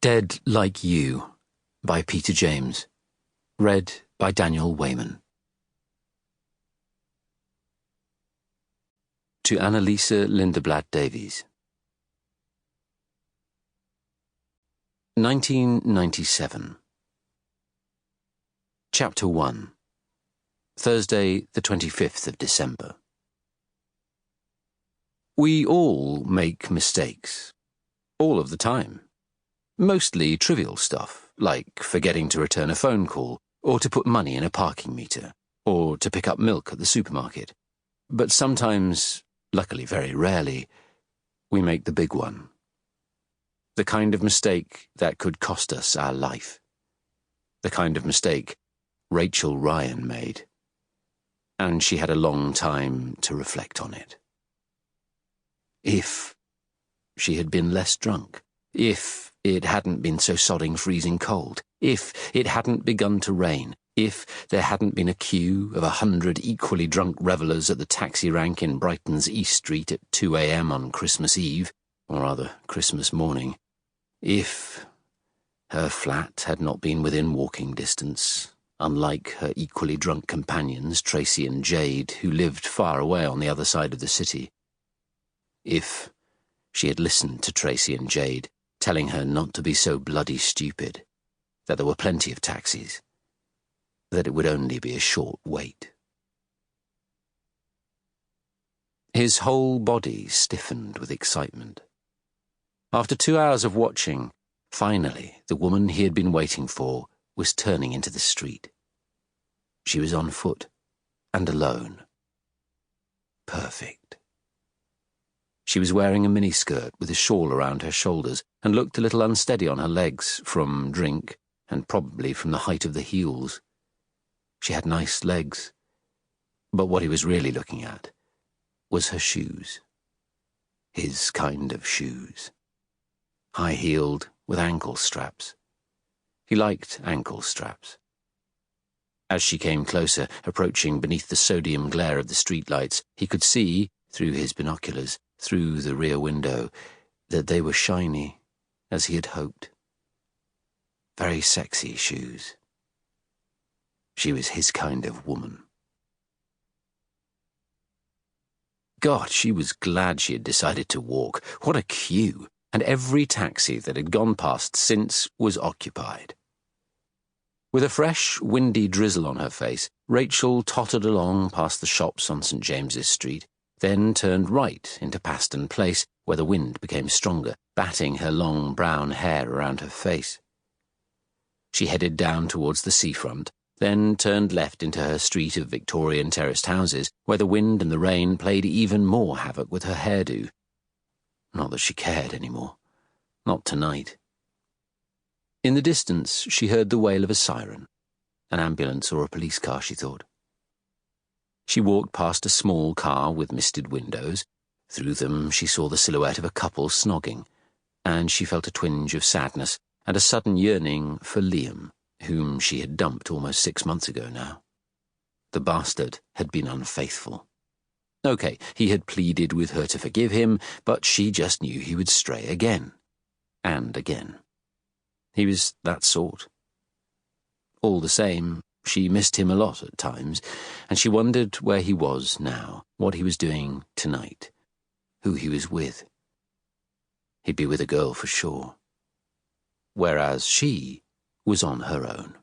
Dead Like You by Peter James. Read by Daniel Weyman. To Annalisa Lindeblad Davies. 1997. Chapter 1. Thursday, the 25th of December. We all make mistakes. All of the time. Mostly trivial stuff, like forgetting to return a phone call, or to put money in a parking meter, or to pick up milk at the supermarket. But sometimes, luckily very rarely, we make the big one. The kind of mistake that could cost us our life. The kind of mistake Rachel Ryan made. And she had a long time to reflect on it. If she had been less drunk, if it hadn't been so sodding freezing cold, if it hadn't begun to rain, if there hadn't been a queue of 100 equally drunk revellers at the taxi rank in Brighton's East Street at 2 a.m. on Christmas Eve, or rather Christmas morning, if her flat had not been within walking distance, unlike her equally drunk companions Tracy and Jade, who lived far away on the other side of the city, if she had listened to Tracy and Jade, telling her not to be so bloody stupid, that there were plenty of taxis, that it would only be a short wait. His whole body stiffened with excitement. After 2 hours of watching, finally the woman he had been waiting for was turning into the street. She was on foot and alone. Perfect. She was wearing a miniskirt with a shawl around her shoulders and looked a little unsteady on her legs from drink and probably from the height of the heels. She had nice legs, but what he was really looking at was her shoes. His kind of shoes. High-heeled with ankle straps. He liked ankle straps. As she came closer, approaching beneath the sodium glare of the streetlights, he could see, through his binoculars, through the rear window, that they were shiny, as he had hoped. Very sexy shoes. She was his kind of woman. God, she was glad she had decided to walk. What a queue! And every taxi that had gone past since was occupied. With a fresh, windy drizzle on her face, Rachel tottered along past the shops on St. James's Street, then turned right into Paston Place, where the wind became stronger, batting her long brown hair around her face. She headed down towards the seafront, then turned left into her street of Victorian terraced houses, where the wind and the rain played even more havoc with her hairdo. Not that she cared anymore. Not tonight. In the distance, she heard the wail of a siren. An ambulance or a police car, she thought. She walked past a small car with misted windows. Through them she saw the silhouette of a couple snogging, and she felt a twinge of sadness and a sudden yearning for Liam, whom she had dumped almost 6 months ago now. The bastard had been unfaithful. Okay, he had pleaded with her to forgive him, but she just knew he would stray again. And again. He was that sort. All the same, she missed him a lot at times, and she wondered where he was now, what he was doing tonight, who he was with. He'd be with a girl for sure. Whereas she was on her own.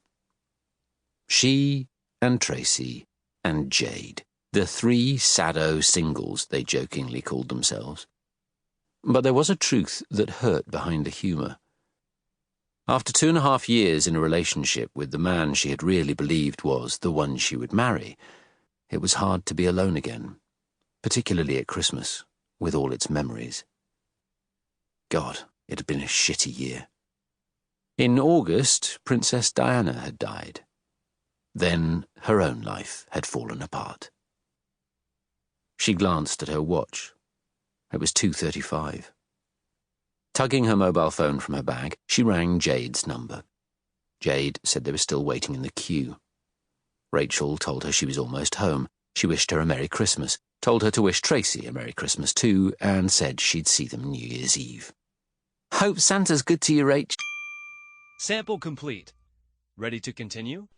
She and Tracy and Jade, the 3 sado singles they jokingly called themselves. But there was a truth that hurt behind the humour. After 2.5 years in a relationship with the man she had really believed was the one she would marry, it was hard to be alone again, particularly at Christmas, with all its memories. God, it had been a shitty year. In August, Princess Diana had died. Then her own life had fallen apart. She glanced at her watch. It was 2:35. Tugging her mobile phone from her bag, she rang Jade's number. Jade said they were still waiting in the queue. Rachel told her she was almost home. She wished her a Merry Christmas, told her to wish Tracy a Merry Christmas too, and said she'd see them New Year's Eve. "Hope Santa's good to you, Rach," Sample complete. Ready to continue?